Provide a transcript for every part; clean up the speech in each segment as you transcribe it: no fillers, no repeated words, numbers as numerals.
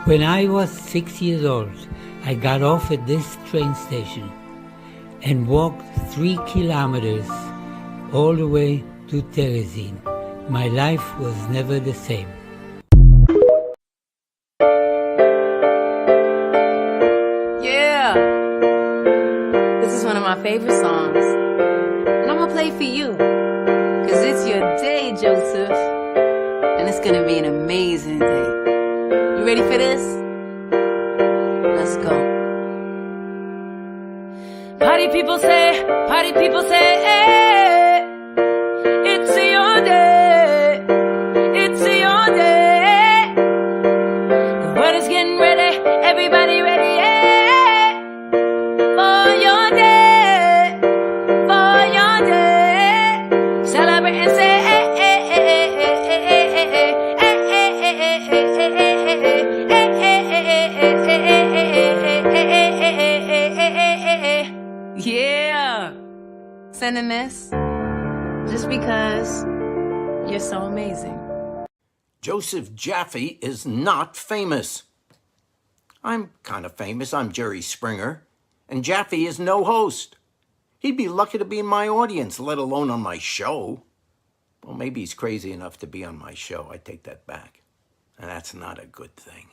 When I was 6 years old, I got off at this train station and walked 3 kilometers all the way to Terezín. My life was never the same. Yeah, this is one of my favorite songs, and I'm gonna play for you, cause it's your day, Joseph, and it's gonna be an amazing day. You ready for this? Let's go. Party people say, hey, it's your day, it's your day. The world is getting ready, everybody ready, yeah, for your day, for your day. Celebrate and say, hey, hey, hey, hey, hey, hey, hey, hey, yeah, sending this just because you're so amazing. Joseph Jaffe is not famous. I'm kind of famous. I'm Jerry Springer, and Jaffe is no host. He'd be lucky to be in my audience, let alone on my show. Well, maybe he's crazy enough to be on my show. I take that back. And that's not a good thing.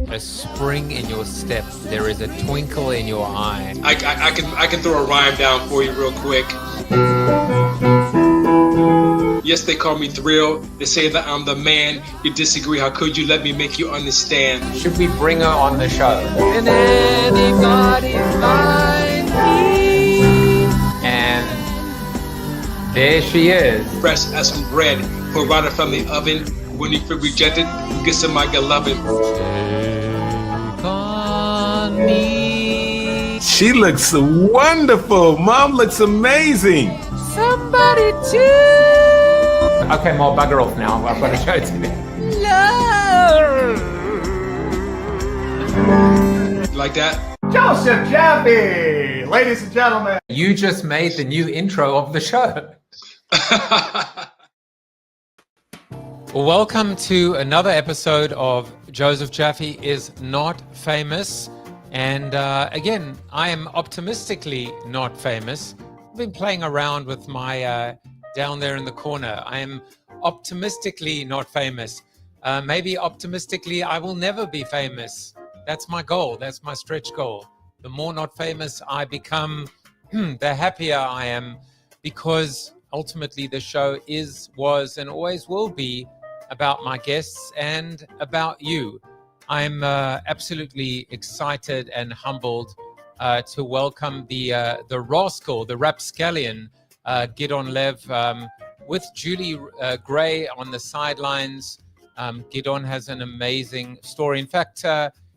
A spring in your step. There is a twinkle in your eye. I can throw a rhyme down for you real quick. Yes, they call me Thrill. They say that I'm the man. You disagree? How could you? Let me make you understand. Should we bring her on the show? And anybody's find me. And there she is. Fresh as some bread. Pour right from the oven. When you feel rejected, get some my good loving. She looks wonderful. Mom looks amazing. Somebody too. Okay, more bugger off now. I've got to show it to you. Like that? Joseph Jaffe, ladies and gentlemen. You just made the new intro of the show. Welcome to another episode of Joseph Jaffe is Not Famous. And again, I am optimistically not famous. I've been playing around with my down there in the corner. I am optimistically not famous. Maybe optimistically, I will never be famous. That's my goal. That's my stretch goal. The more not famous I become, the happier I am, because ultimately the show was, and always will be about my guests and about you. I'm absolutely excited and humbled to welcome the rascal, the rapscallion, Gidon Lev, with Julie Gray on the sidelines. Gidon has an amazing story. In fact,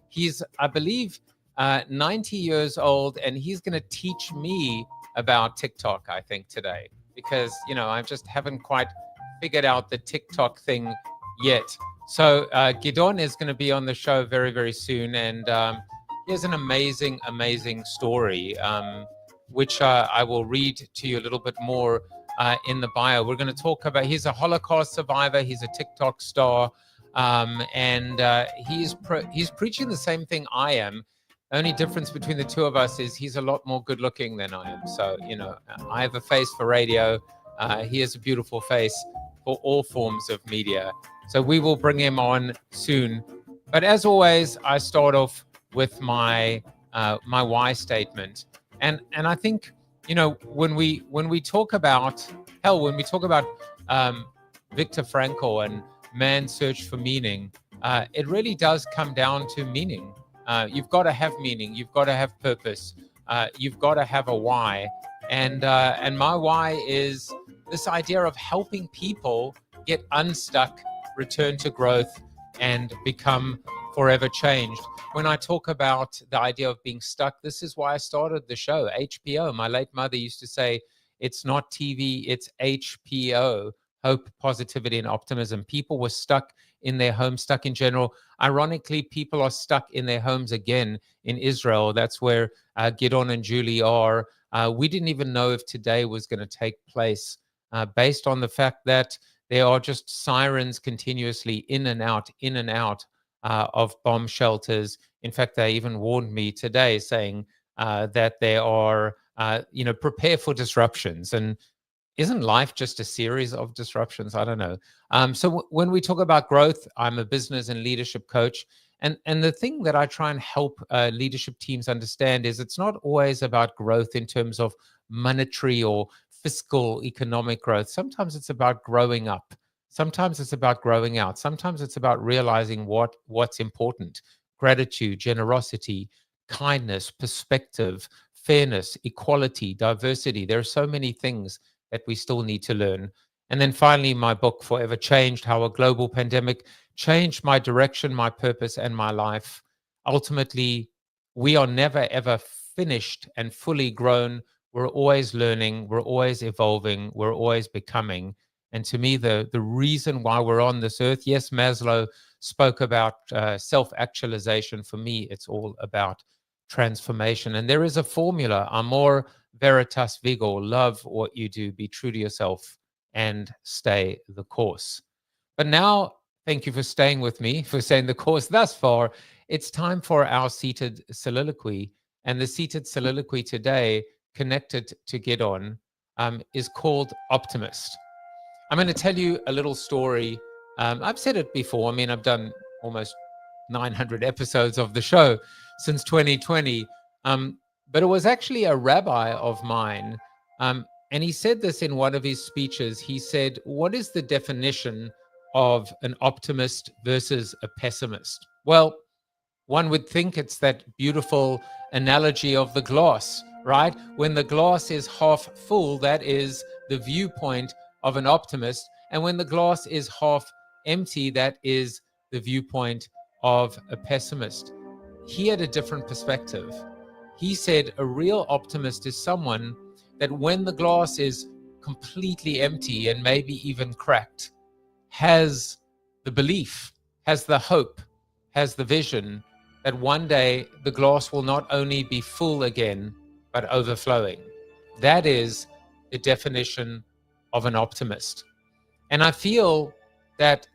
he's, I believe, 90 years old, and he's going to teach me about TikTok, I think, today, because, you know, I just haven't quite figured out the TikTok thing yet. So Gidon is going to be on the show very, very soon, and he has an amazing, amazing story, which I will read to you a little bit more in the bio. We're going to talk about, he's a Holocaust survivor, he's a TikTok star, and he's preaching the same thing I am. Only difference between the two of us is he's a lot more good looking than I am. So, you know, I have a face for radio. He has a beautiful face for all forms of media. So we will bring him on soon. But as always, I start off with my my why statement. And I think, you know, when we talk about Viktor Frankl and man's search for meaning, it really does come down to meaning. You've got to have meaning. You've got to have purpose. You've got to have a why. And my why is this idea of helping people get unstuck, return to growth, and become forever changed. When I talk about the idea of being stuck, this is why I started the show, HPO. My late mother used to say, it's not TV, it's HPO, hope, positivity, and optimism. People were stuck in their homes, stuck in general. Ironically, people are stuck in their homes again in Israel. That's where Gidon and Julie are. We didn't even know if today was going to take place based on the fact that There are just sirens continuously in and out of bomb shelters. In fact, they even warned me today saying that there are, prepare for disruptions. And isn't life just a series of disruptions? I don't know. So when we talk about growth, I'm a business and leadership coach. And the thing that I try and help leadership teams understand is it's not always about growth in terms of monetary or fiscal economic growth. Sometimes it's about growing up. Sometimes it's about growing out. Sometimes it's about realizing what's important: gratitude, generosity, kindness, perspective, fairness, equality, diversity. There are so many things that we still need to learn. And then finally, my book, Forever Changed: How a Global Pandemic Changed My Direction, My Purpose, and My Life. Ultimately, we are never, ever finished and fully grown. We're always learning. We're always evolving. We're always becoming. And to me, the reason why we're on this earth, yes, Maslow spoke about self-actualization. For me, it's all about transformation. And there is a formula: amor veritas vigor, love what you do, be true to yourself, and stay the course. But now, thank you for staying with me, for staying the course thus far. It's time for our seated soliloquy. And the seated soliloquy today, connected to Gidon, is called Optimist. I'm going to tell you a little story. I've said it before. I mean, I've done almost 900 episodes of the show since 2020. But it was actually a rabbi of mine. And he said this in one of his speeches. He said, what is the definition of an optimist versus a pessimist? Well, one would think it's that beautiful analogy of the glass, right? When the glass is half full, that is the viewpoint of an optimist. And when the glass is half empty, that is the viewpoint of a pessimist. He had a different perspective. He said a real optimist is someone that when the glass is completely empty and maybe even cracked, has the belief, has the hope, has the vision that one day the glass will not only be full again, but overflowing. That is the definition of an optimist. And I feel that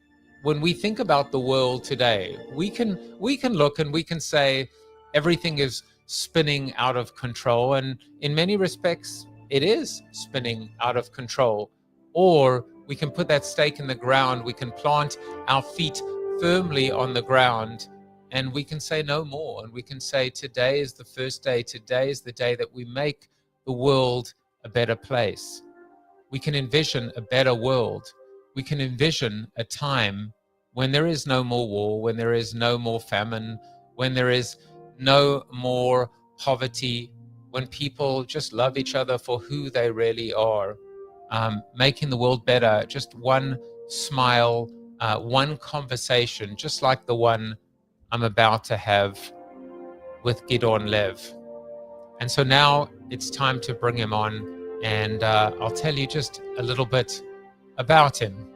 when we think about the world today, we can look and we can say everything is spinning out of control. And in many respects, it is spinning out of control. Or we can put that stake in the ground. We can plant our feet firmly on the ground and we can say no more. And we can say today is the first day. Today is the day that we make the world a better place. We can envision a better world. We can envision a time when there is no more war, when there is no more famine, when there is no more poverty, when people just love each other for who they really are, making the world better. Just one smile, one conversation, just like the one I'm about to have with Gidon Lev. And so now it's time to bring him on, and I'll tell you just a little bit about him.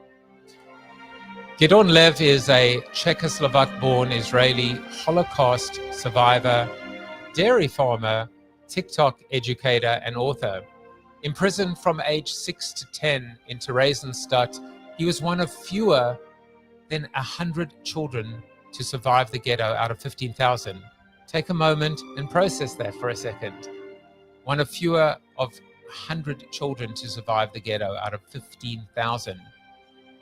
Gidon Lev is a Czechoslovak-born Israeli Holocaust survivor, dairy farmer, TikTok educator, and author. Imprisoned from age 6 to 10 in Terezín, he was one of fewer than 100 children to survive the ghetto out of 15,000. Take a moment and process that for a second. One of fewer of 100 children to survive the ghetto out of 15,000.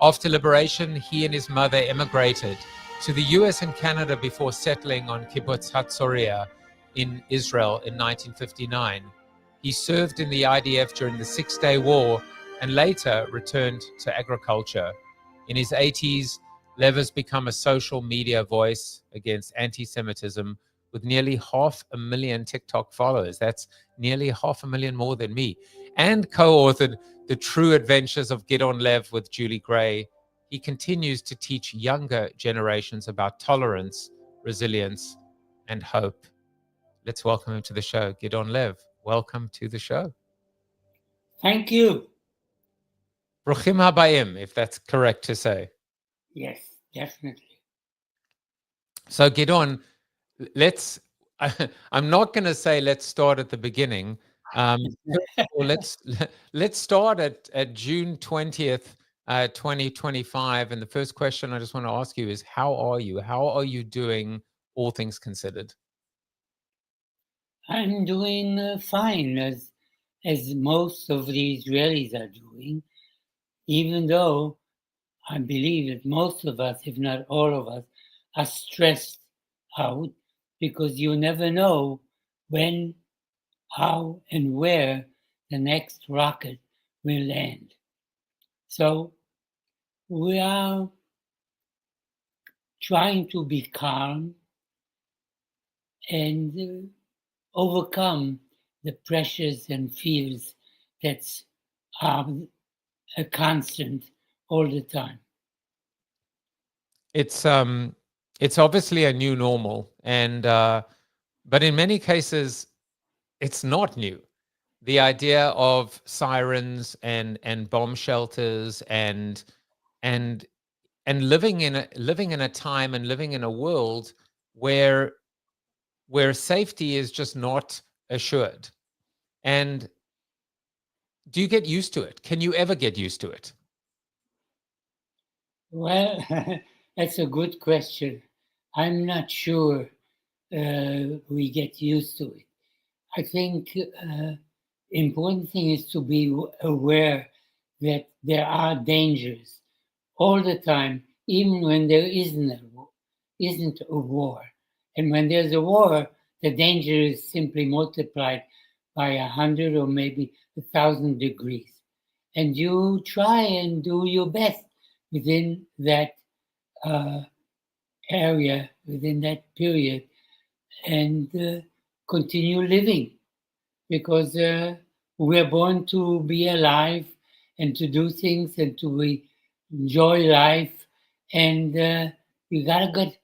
After liberation, he and his mother emigrated to the US and Canada before settling on Kibbutz Hatzoria in Israel in 1959. He served in the IDF during the Six-Day War and later returned to agriculture. In his 80s, Lev has become a social media voice against anti-Semitism with nearly 500,000 TikTok followers. That's nearly 500,000 more than me. And co-authored The True Adventures of Gidon Lev with Julie Gray. He continues to teach younger generations about tolerance, resilience, and hope. Let's welcome him to the show. Gidon Lev, welcome to the show. Thank you. Bruchim habayim, if that's correct to say. Yes, definitely. So Gidon, I'm not going to say let's start at the beginning. Let's start at June 20th, 2025. And the first question I just want to ask you is, how are you? How are you doing, all things considered? I'm doing fine, as most of the Israelis are doing, even though I believe that most of us, if not all of us, are stressed out because you never know when, how, and where the next rocket will land. So we are trying to be calm and overcome the pressures and fears that's a constant all the time. It's obviously a new normal, and but in many cases, it's not new. The idea of sirens and bomb shelters and living in a time and living in a world where safety is just not assured. And do you get used to it? Can you ever get used to it? Well, that's a good question. I'm not sure we get used to it. I think important thing is to be aware that there are dangers all the time, even when there isn't a war. And when there's a war, the danger is simply multiplied by 100 or maybe 1,000 degrees. And you try and do your best within that area, within that period, and continue living, because we're born to be alive and to do things and to enjoy life, and you gotta get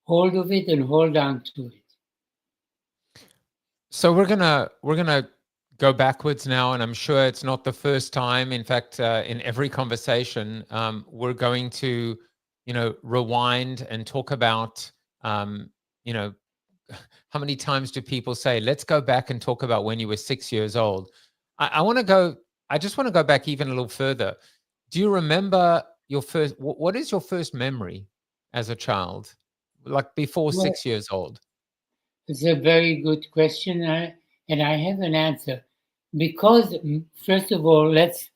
hold of it and hold on to it. So we're gonna go backwards now, and I'm sure it's not the first time. In fact, in every conversation, we're going to, rewind and talk about, how many times do people say, "Let's go back and talk about when you were 6 years old." I just want to go back even a little further. Do you remember your first? What is your first memory as a child, like before Well, 6 years old? it's a very good question, and I have an answer. Because, first of all, let's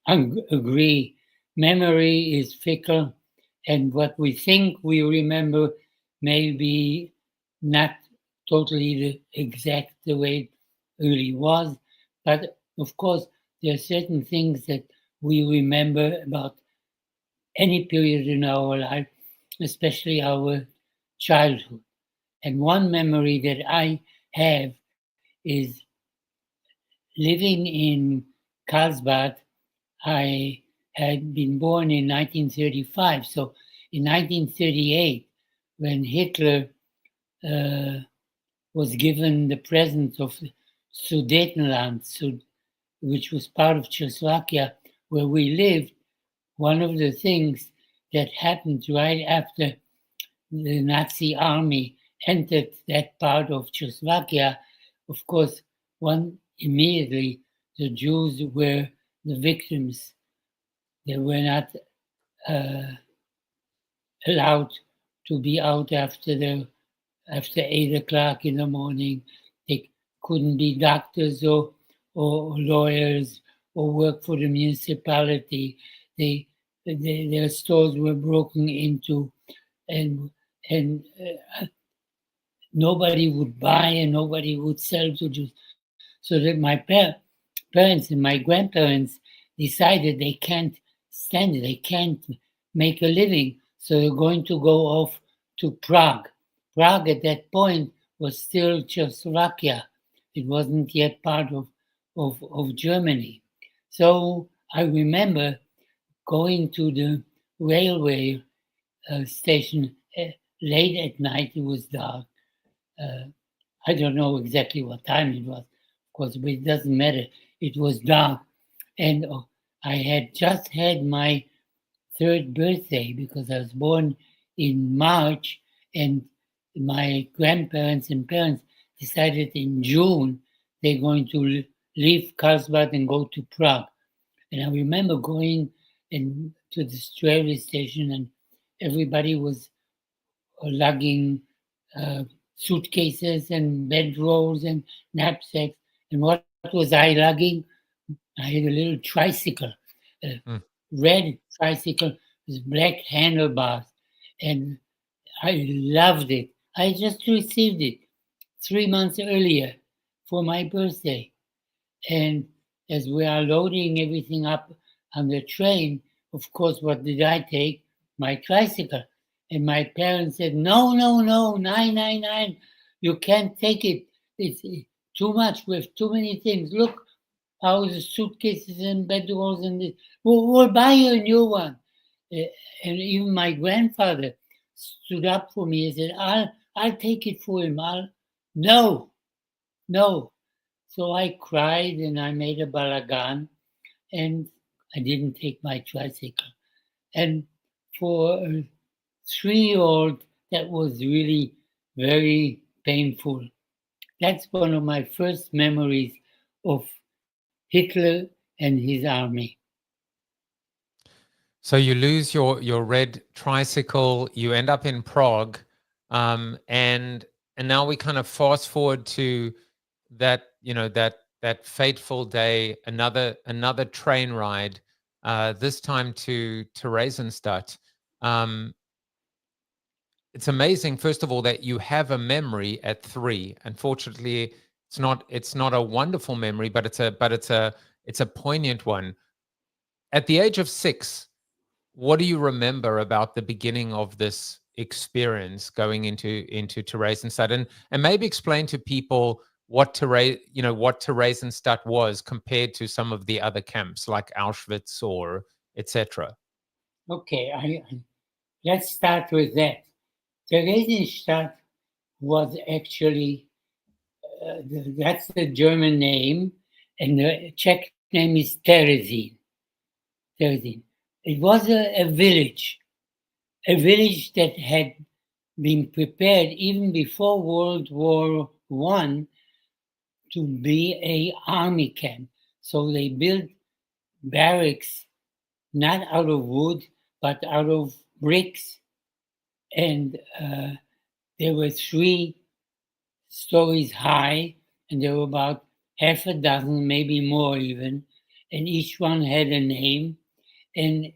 agree memory is fickle, and what we think we remember may be not totally the exact the way it really was. But of course, there are certain things that we remember about any period in our life, especially our childhood. And one memory that I have is living in Carlsbad. I had been born in 1935. So in 1938, when Hitler was given the presence of Sudetenland, which was part of Czechoslovakia, where we lived, one of the things that happened right after the Nazi army entered that part of Czechoslovakia, of course, immediately the Jews were the victims. They were not allowed to be out after 8 o'clock in the morning. They couldn't be doctors or lawyers or work for the municipality. Their stores were broken into, and nobody would buy and nobody would sell to Jews. So that my parents and my grandparents decided they can't stand it. They can't make a living. So they're going to go off to Prague. Prague at that point was still Czechoslovakia. It wasn't yet part of Germany. So I remember going to the railway station late at night. It was dark. I don't know exactly what time it was, of course, but it doesn't matter. It was dark. And I had just had my third birthday because I was born in March, and my grandparents and parents decided in June they're going to leave Carlsbad and go to Prague. And I remember going to the railway station, and everybody was lugging suitcases and bedrolls and knapsacks. And what was I lugging? I had a little tricycle, a red tricycle with black handlebars, and I loved it. I just received it 3 months earlier for my birthday. And as we are loading everything up on the train, of course, what did I take? My tricycle. And my parents said, no, 999. You can't take it. It's too much. We have too many things. Look how the suitcases and bedrolls and this. We'll buy you a new one. And even my grandfather stood up for me and said, I'll take it for him. No. So I cried and I made a balagan, and I didn't take my tricycle. And for a 3-year-old, that was really very painful. That's one of my first memories of Hitler and his army. So you lose your red tricycle, you end up in Prague, and now we kind of fast forward to that, that fateful day, another train ride, this time to Terezín. It's amazing, first of all, that you have a memory at 3. Unfortunately, it's not a wonderful memory, but it's a poignant one. At the age of 6, what do you remember about the beginning of this experience going into Terezín? And maybe explain to people what Terezín was compared to some of the other camps like Auschwitz or etc. Okay, let's start with that. Theresienstadt was actually, that's the German name, and the Czech name is Terezín. It was a village that had been prepared even before World War I to be an army camp. So they built barracks not out of wood, but out of bricks. And there were 3 stories high, and there were about half a dozen, maybe more even, and each one had a name, and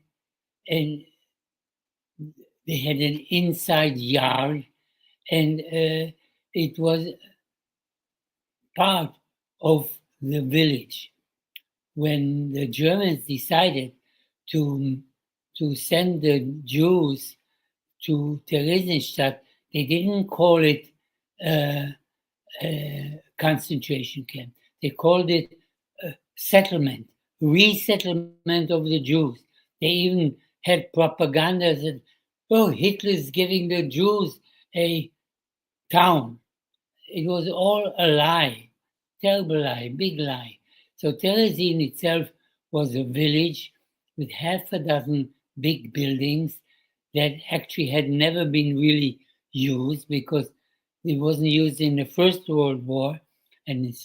they had an inside yard, and it was part of the village. When the Germans decided to send the Jews to Theresienstadt, they didn't call it a concentration camp. They called it a settlement, resettlement of the Jews. They even had propaganda that, Hitler's giving the Jews a town. It was all a lie, terrible lie, big lie. So Terezín itself was a village with half a dozen big buildings that actually had never been really used because it wasn't used in the First World War, and it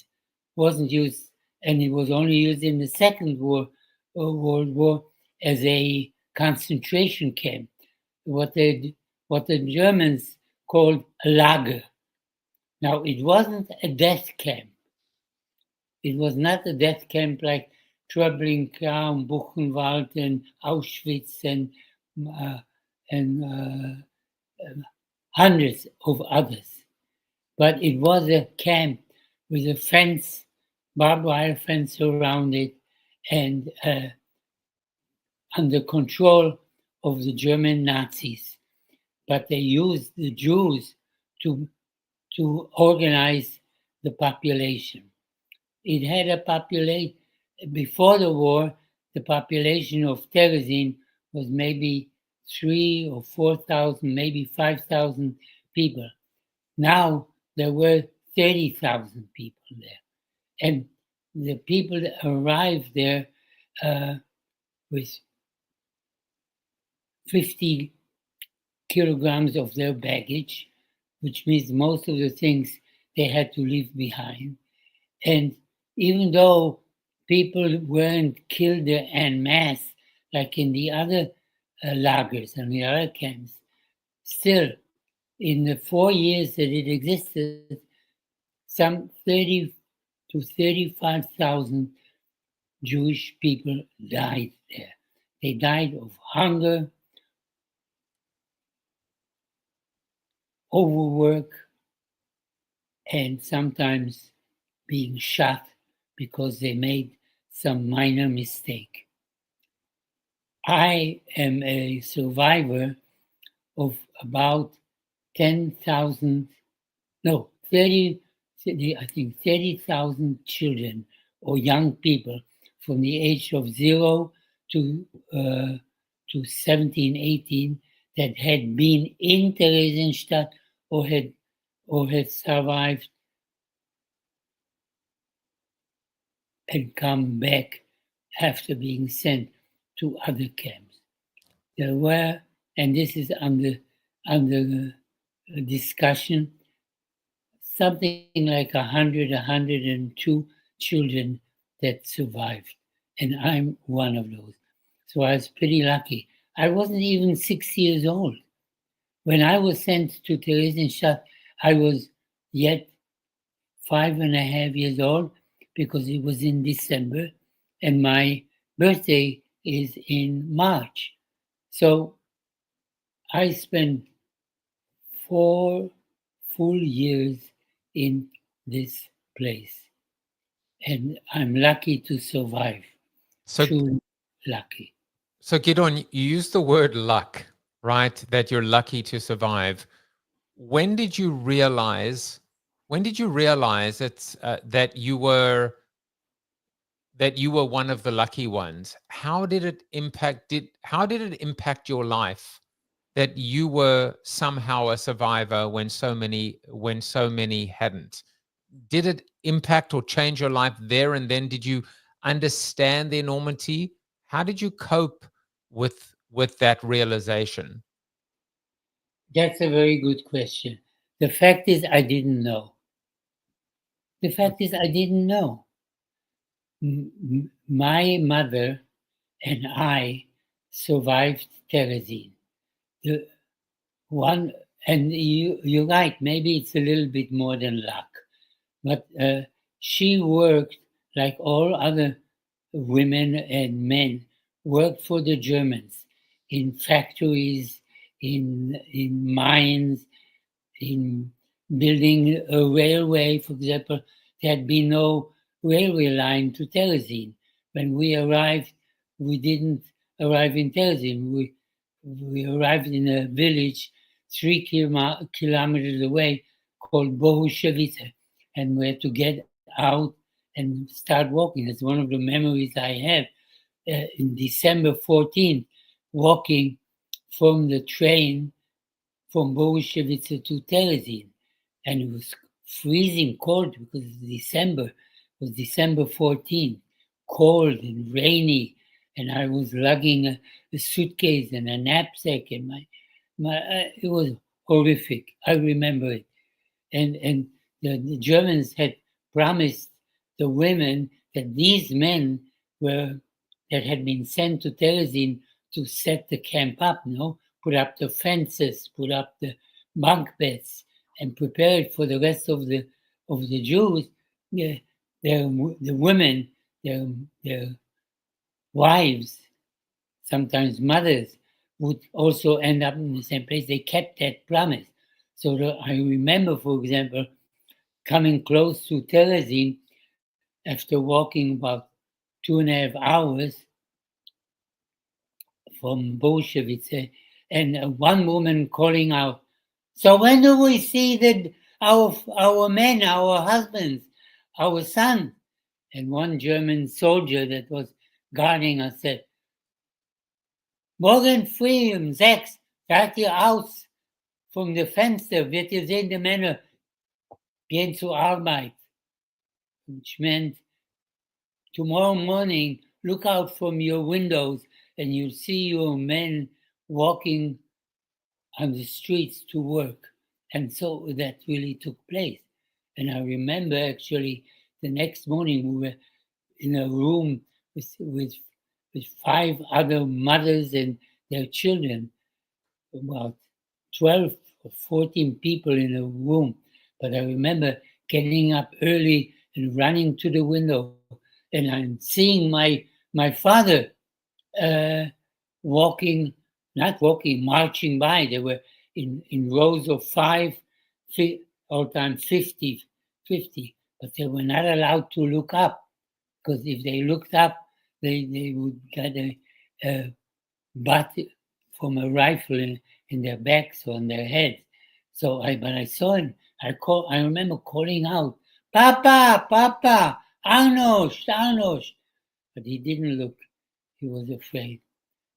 wasn't used, and it was only used in the Second World War as a concentration camp, what the Germans called a lager. Now, it wasn't a death camp. It was not a death camp like Treblinka, Buchenwald, and Auschwitz, and hundreds of others. But it was a camp with a fence, barbed wire fence around it, and under control of the German Nazis. But they used the Jews to organize the population. It had a population, before the war, the population of Terezín was maybe 3,000 or 4,000, maybe 5,000 people. Now there were 30,000 people there. And the people that arrived there with 50 kilograms of their baggage, which means most of the things they had to leave behind. And even though people weren't killed en masse like in the other lagers and the other camps. Still, in the 4 years that it existed, some 30 to 35,000 Jewish people died there. They died of hunger, overwork, and sometimes being shot because they made some minor mistake. I am a survivor of about 10,000, no, 30, I think 30,000 children or young people from the age of 0 to 17, 18 that had been in Theresienstadt or had survived and come back after being sent to other camps. There were, and this is under discussion, something like 102 children that survived, and I'm one of those. So I was pretty lucky. I wasn't even 6 years old. When I was sent to Terezín, I was yet 5.5 years old because it was in December and my birthday is in March. So I spent 4 full years in this place. And I'm lucky to survive. So, Truly lucky. So Gidon, you used the word luck, right? That you're lucky to survive. When did you realize it's that you were one of the lucky ones? How did it impact your life that you were somehow a survivor when so many hadn't? Did it impact or change your life there and then? Did you understand the enormity? How did you cope with that realization? That's a very good question. The fact is, I didn't know. My mother and I survived Terezín. The one, and you're right, maybe it's a little bit more than luck, but she worked like all other women and men, worked for the Germans in factories, in mines, in building a railway, for example. There had been no railway line to Terezín. When we arrived, we didn't arrive in Terezín. We arrived in a village 3 kilometers away called Bohushevice, and we had to get out and start walking. That's one of the memories I have. In December 14th, walking from the train from Bohushevice to Terezín, and it was freezing cold because it was December 14th, cold and rainy, and I was lugging a suitcase and a knapsack, and it was horrific. I remember it, and the Germans had promised the women that these men that had been sent to Terezín to set the camp up, put up the fences, put up the bunk beds, and prepare it for the rest of the Jews. The women, their wives, sometimes mothers, would also end up in the same place. They kept that promise. So I remember, for example, coming close to Terezín after walking about 2.5 hours from Bohushevice, and one woman calling out, "So when do we see that our men, our husbands, our sons?" And one German soldier that was guarding us said, "Morgen früh um 6 seid ihr aus vom Fenster, wird ihr sehen, die Männer gehen zur Arbeit," which meant tomorrow morning, look out from your windows and you'll see your men walking on the streets to work. And so that really took place. And I remember actually the next morning we were in a room with 5 other mothers and their children, about 12 or 14 people in a room. But I remember getting up early and running to the window, and I'm seeing my father marching by. They were in rows of 5, all time 50, but they were not allowed to look up, because if they looked up, they would get a butt from a rifle in their backs or on their heads. So but I saw him. I remember calling out, "Papa, Papa, Arnosh, Arnosh," but he didn't look. He was afraid.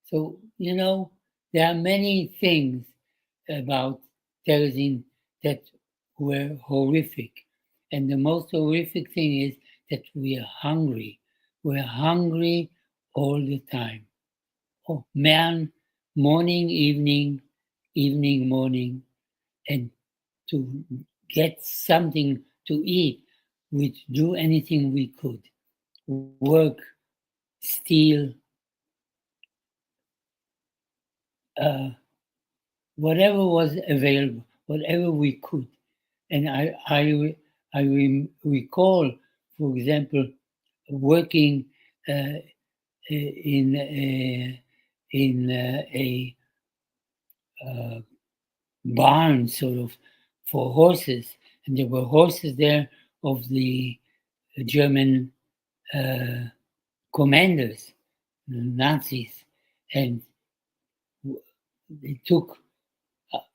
So, there are many things about Terezín that were horrific. And the most horrific thing is that we are hungry. We're hungry all the time. Oh, man, morning, evening, evening, morning. And to get something to eat, we'd do anything we could. Work, steal, whatever was available, whatever we could. And I recall, for example, working in a barn, sort of, for horses, and there were horses there of the German commanders, Nazis, and they took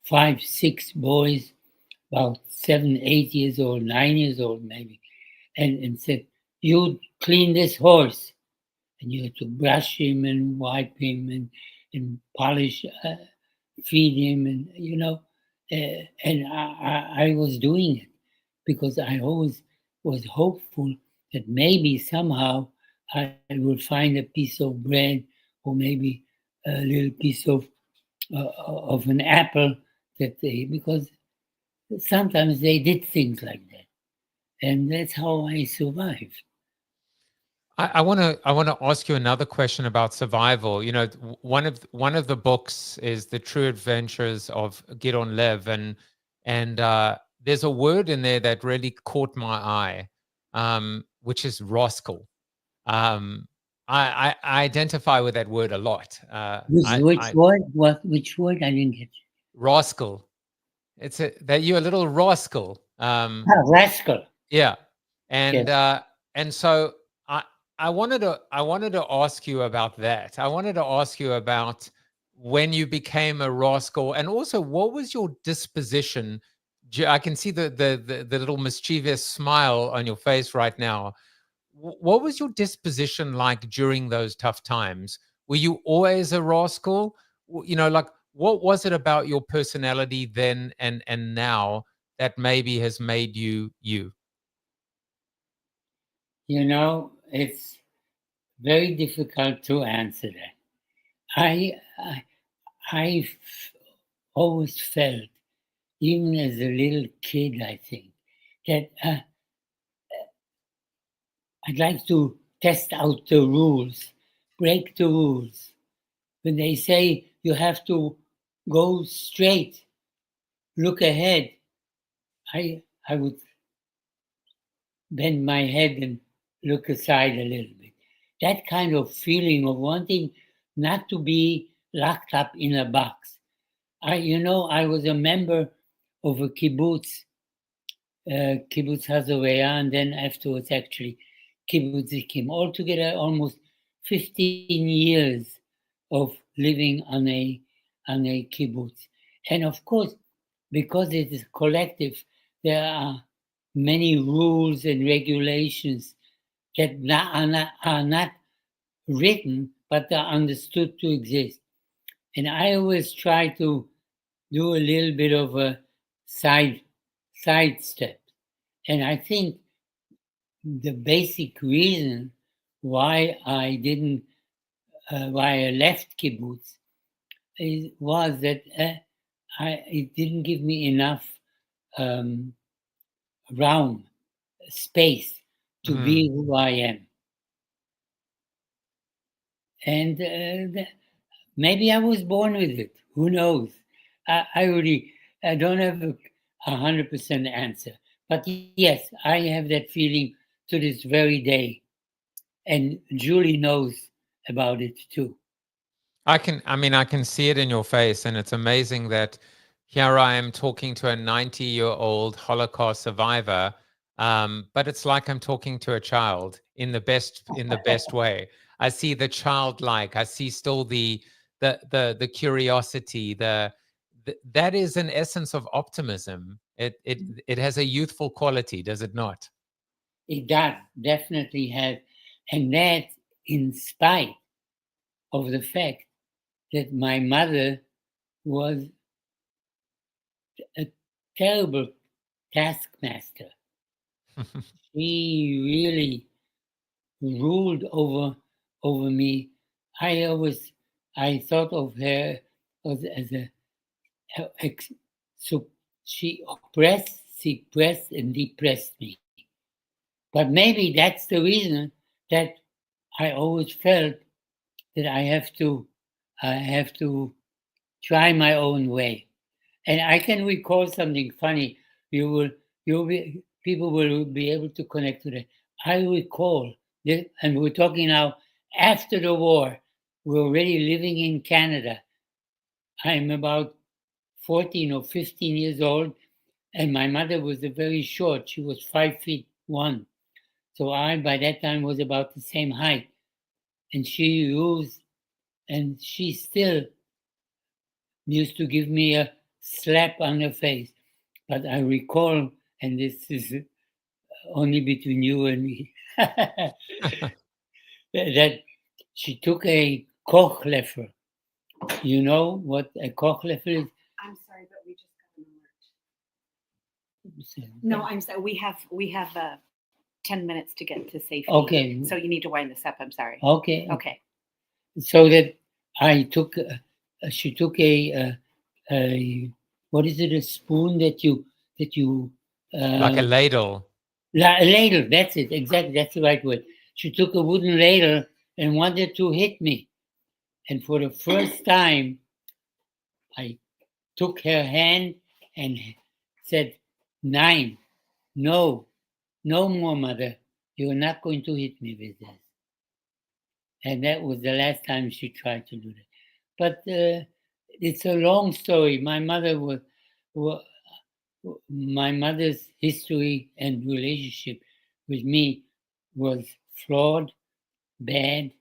5, 6 boys, about 7, 8 years old, 9 years old maybe, and said, "You clean this horse," and you had to brush him and wipe him and polish, feed him, and and I was doing it because I always was hopeful that maybe somehow I would find a piece of bread or maybe a little piece of an apple because sometimes they did things like that, and that's how I survived. I want to ask you another question about survival. One of the books is The True Adventures of Gidon Lev, and there's a word in there that really caught my eye, which is rascal. I identify with that word a lot. Which word? Which word? I didn't get. Rascal. It's that you're a little rascal. Rascal. Yeah, and Yes. and so I wanted to ask you about that. I wanted to ask you about when you became a rascal, and also what was your disposition. I can see the little mischievous smile on your face right now. What was your disposition like during those tough times? Were you always a rascal? Like, what was it about your personality then and now that maybe has made you you? It's very difficult to answer that. I've always felt, even as a little kid, I think, that I'd like to test out the rules, break the rules. When they say you have to go straight, look ahead, I would bend my head and look aside a little bit. That kind of feeling of wanting not to be locked up in a box. I was a member of a kibbutz, kibbutz Hazoreya, and then afterwards, actually, kibbutz Zikim. Altogether, almost 15 years of living on a kibbutz. And of course, because it is collective, there are many rules and regulations that are not written, but are understood to exist. And I always try to do a little bit of a sidestep. And I think the basic reason why I left kibbutz was that it didn't give me enough space to be who I am. and maybe I was born with it. Who knows? I don't have a 100% answer, but yes, I have that feeling to this very day, and Julie knows about it too. I can see it in your face, and it's amazing that here I am talking to a 90-year-old Holocaust survivor, but it's like I'm talking to a child in the best way. I see the childlike. I see still the curiosity. That is an essence of optimism. It has a youthful quality, does it not? It does definitely have, and that in spite of the fact that my mother was a terrible taskmaster. She really ruled over me. I thought of her as so she oppressed, suppressed, and depressed me. But maybe that's the reason that I always felt that I have to try my own way. And I can recall something funny. People will be able to connect to that. I recall that, and we're talking now after the war. We're already living in Canada. I'm about 14 or 15 years old, and my mother was very short. She was 5'1". So I, by that time, was about the same height. And she rose, and she still used to give me a slap on the face. But I recall, and this is only between you and me, that she took a Kochleffer. You know what a Kochleffer is? I'm sorry, but we just got an alert. No, I'm sorry. We have 10 minutes to get to safety. Okay. So you need to wind this up. I'm sorry. Okay. Okay. So that I took, she took a what is it? A spoon that you like a ladle. A ladle. That's it. Exactly. That's the right word. She took a wooden ladle and wanted to hit me. And for the first time, I took her hand and said, 9, no more, mother. You're not going to hit me with this. And that was the last time she tried to do that. But it's a long story. My mother's history and relationship with me was flawed, bad,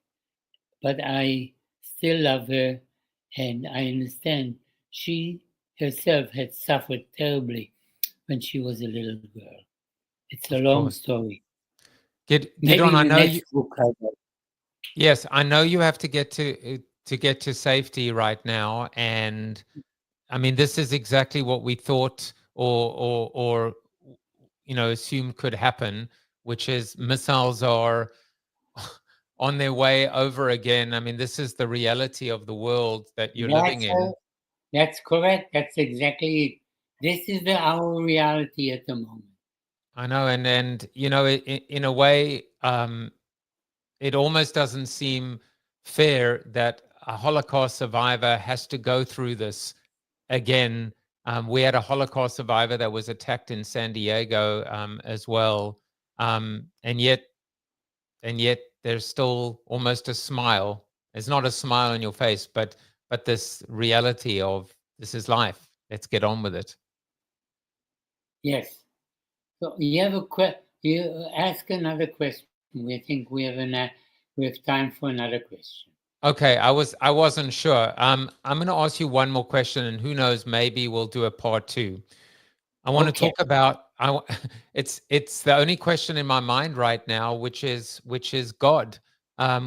but I still love her, and I understand she herself had suffered terribly when she was a little girl. It's a long story. Gidon, I know you. Book, Yes, I know you have to get to safety right now, and I mean this is exactly what we thought or assume could happen, which is missiles are on their way over again. I mean, this is the reality of the world that you're living in. That's correct. That's exactly it. This is our reality at the moment. I know, and in a way, it almost doesn't seem fair that a Holocaust survivor has to go through this again. We had a Holocaust survivor that was attacked in San Diego as well, and yet there's still almost a smile. It's not a smile on your face, but this reality of this is life. Let's get on with it. Yes. So you have you ask another question. We think we have time for another question. Okay, I wasn't sure. I'm going to ask you one more question, and who knows, maybe we'll do a part 2. I want to talk about. It's the only question in my mind right now, which is God,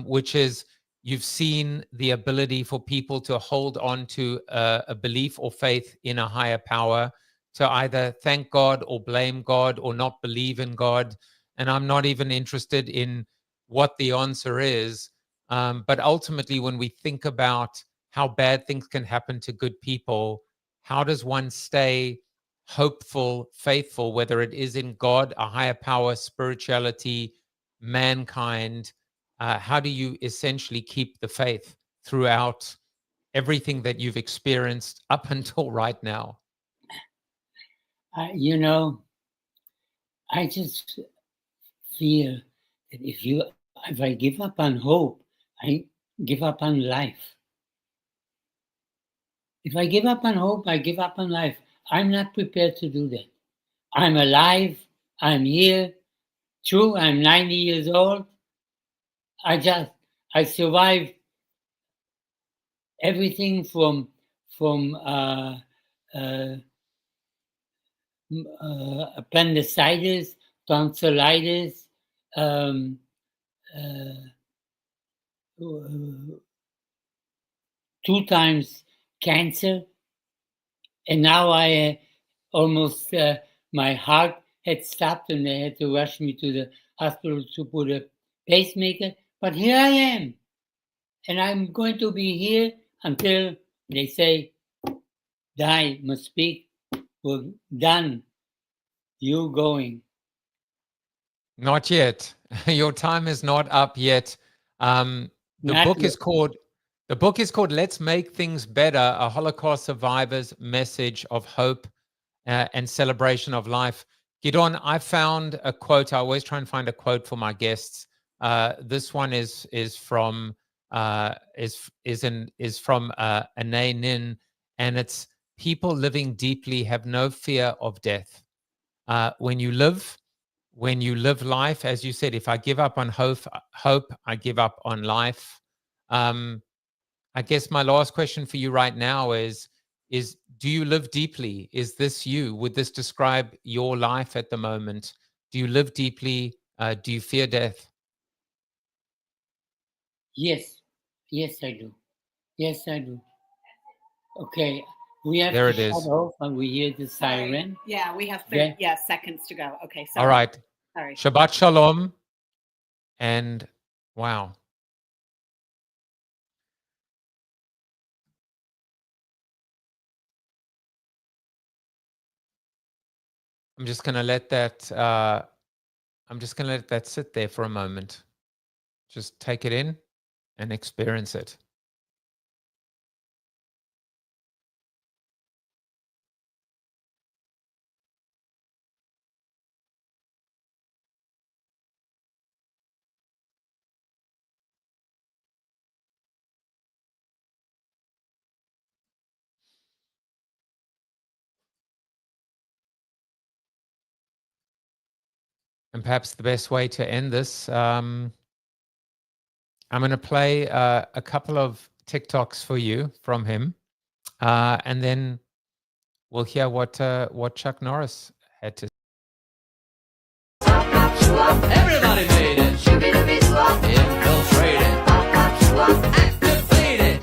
which is you've seen the ability for people to hold on to a belief or faith in a higher power, to either thank God or blame God or not believe in God. And I'm not even interested in what the answer is. But ultimately, when we think about how bad things can happen to good people, how does one stay hopeful, faithful, whether it is in God, a higher power, spirituality, mankind? how do you essentially keep the faith throughout everything that you've experienced up until right now? You know, I just feel that if I give up on hope, I give up on life. If I give up on hope, I give up on life. I'm not prepared to do that. I'm alive. I'm here. True, I'm 90 years old. I survived everything from appendicitis, tonsillitis, um, uh, 2 times cancer, and now I almost my heart had stopped, and they had to rush me to the hospital to put a pacemaker. But here I am, and I'm going to be here until they say, "Die, must speak." Well, done. You going? Not yet. Your time is not up yet. The Not book yet. is called "Let's Make Things Better: A Holocaust Survivor's Message of Hope and Celebration of Life." Gidon, I found a quote. I always try and find a quote for my guests. This one is from Anay Nin, and it's, "People living deeply have no fear of death. When you live life, as you said, if I give up on hope, I give up on life." I guess my last question for you right now is do you live deeply? Is this you? Would this describe your life at the moment? Do you live deeply? Do you fear death? Yes, I do. Yes, I do. Okay, we have There to it shut is. off when we hear the Sorry. siren. Yeah, we have Yeah. seconds to go. Okay, All sorry. right. Sorry. Shabbat Shalom. And wow. I'm just going to let that sit there for a moment. Just take it in and experience it. And perhaps the best way to end this, I'm going to play a couple of TikToks for you from him, and then we'll hear what Chuck Norris had to say. Everybody made it. Infiltrated. Activated.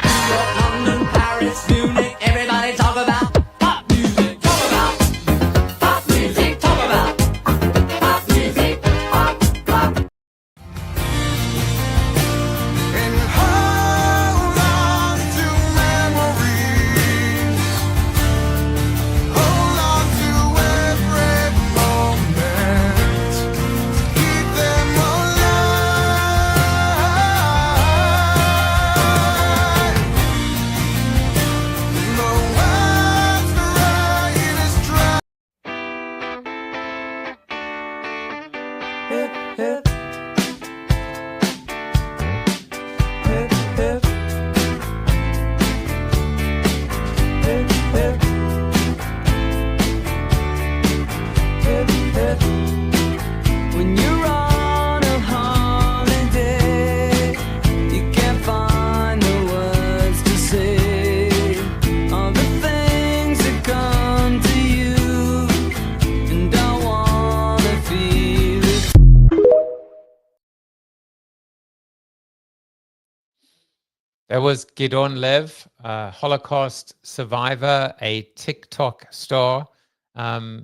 London, Paris, Munich. Everybody talk about pop music. Talk about pop music. Talk about pop music. Pop, pop. And hold on to memories. Hold on to every moment. Keep them alive. The world's brightest dry. Hip, hip. Hip, hip. Hip, hip. Hip, hip. When you're on a holiday, you can't find the words to say all the things that come to you, and I wanna feel it. That was Gidon Lev, Holocaust survivor, a TikTok star,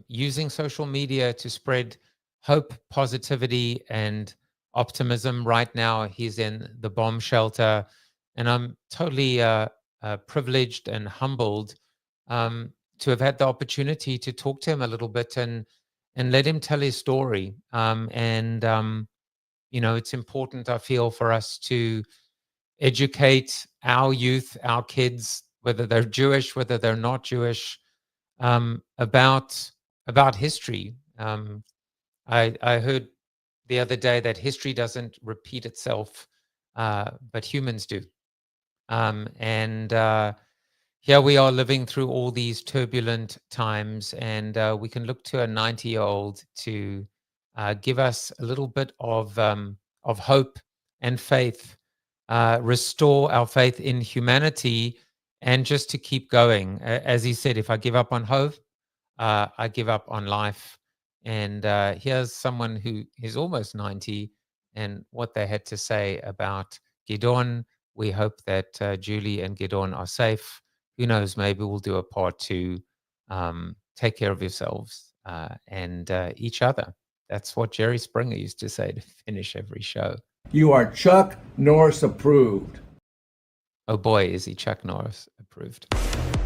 using social media to spread hope, positivity, and optimism. Right now, he's in the bomb shelter, and I'm totally privileged and humbled to have had the opportunity to talk to him a little bit and let him tell his story. it's important, I feel, for us to educate our youth, our kids, whether they're Jewish, whether they're not Jewish, about history. I heard the other day that history doesn't repeat itself, but humans do. And here we are living through all these turbulent times, and we can look to a 90-year-old to give us a little bit of hope and faith, restore our faith in humanity, and just to keep going. As he said, if I give up on hope, I give up on life. And here's someone who is almost 90 and what they had to say about Gidon. We hope that Julie and Gidon are safe. Who knows, maybe we'll do a part 2. Take care of yourselves and each other. That's what Jerry Springer used to say to finish every show. You are Chuck Norris approved. Oh boy, is he Chuck Norris approved.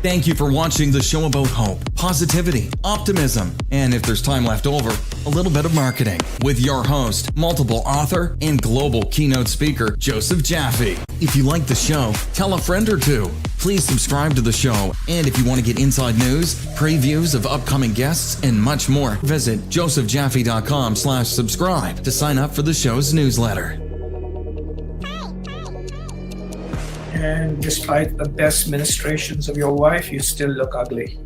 Thank you for watching the show about hope, positivity, optimism, and if there's time left over, a little bit of marketing with your host, multiple author, and global keynote speaker, Joseph Jaffe. If you like the show, tell a friend or two. Please subscribe to the show, and if you want to get inside news, previews of upcoming guests, and much more, visit josephjaffe.com/subscribe to sign up for the show's newsletter. And despite the best ministrations of your wife, you still look ugly.